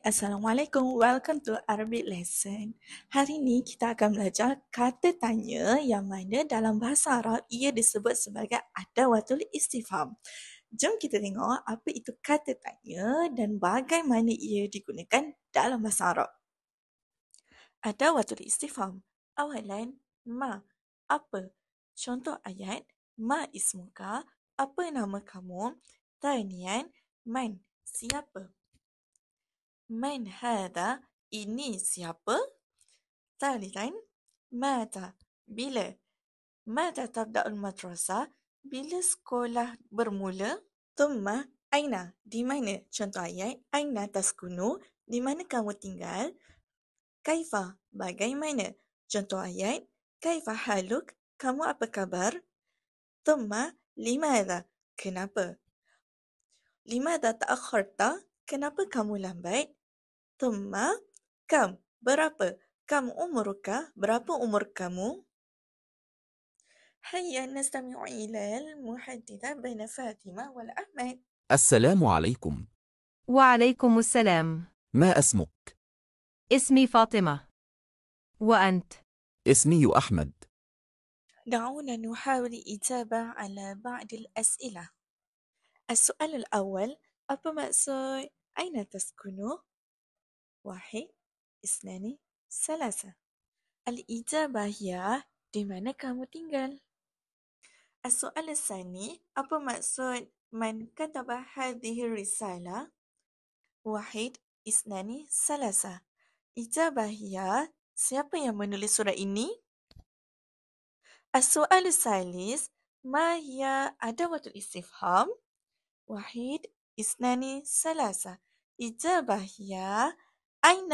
Assalamualaikum, welcome to Arabic lesson. Hari ini kita akan belajar kata tanya yang mana dalam bahasa Arab ia disebut sebagai adawatul istifham. Jom kita tengok apa itu kata tanya dan bagaimana ia digunakan dalam bahasa Arab. Adawatul istifham. Awalan, ma, apa? Contoh ayat, ma ismuka, apa nama kamu? Thaniyan, man, siapa? Man hadha, ini siapa? Thalithan, mata, bila? Mata tabda'ul madrasah, bila sekolah bermula? Thumma, aina, di mana? Contoh ayat, aina taskunu, di mana kamu tinggal? Kaifa, bagaimana? Contoh ayat, kaifa haluk, kamu apa kabar? Thumma, limadha, kenapa? Limadha ta'akharta, kenapa kamu lambat? Thumma, kam, berapa? Kam umuruka, berapa umur kamu? هيا نستمع إلى المحادثة بين فاطمة والأحمد. السلام عليكم. وعليكم السلام. ما اسمك؟ اسمي فاطمة. وأنت؟ اسمي أحمد. دعونا نحاول الإجابة على بعض الأسئلة. السؤال الأول، apa maksud أين تسكن؟ 1 2 3. الإجابة هي di mana kamu tinggal. السؤال الثاني، apa maksud من كتب هذه الرسالة؟ 1 2 3. إجابة هي siapa yang menulis surat ini? السؤال الثالث، ما هي أدوات الاستفهام؟ 1 2 3. إجابة هي أين؟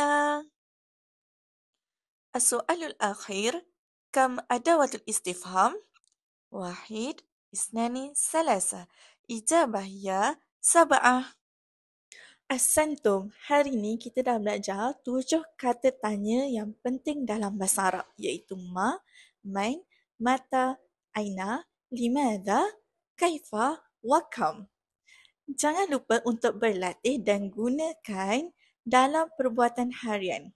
السؤال الأخير، كم أدوات الاستفهام؟ 1 2 3. إجابة هي 7. Ahsantum, hari ini kita dah belajar 7 kata tanya yang penting dalam bahasa Arab, iaitu ma, man, mata, aina, limadha, kaifa, wa kam. Jangan lupa untuk berlatih dan gunakan dalam perbuatan harian.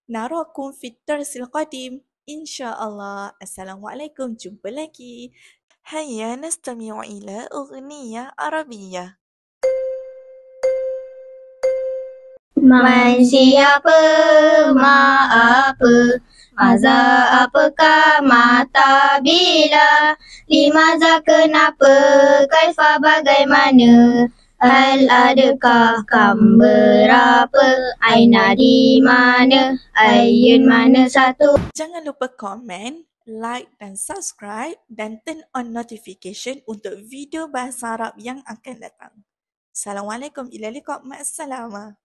Narakum fit darsil qadim. InsyaAllah. Assalamualaikum. Jumpa lagi. Hayya nastami'u ila ughniya Arabiyah. Man siapa, ma apa, maza apakah, mata bila, limaza kenapa, kaifa bagaimana, hal adakah, kam berapa, aina di mana, ayun mana satu. Jangan lupa komen, like dan subscribe dan turn on notification untuk video bahasa Arab yang akan datang. Assalamualaikum. Ila liqa'. Ma'assalamah.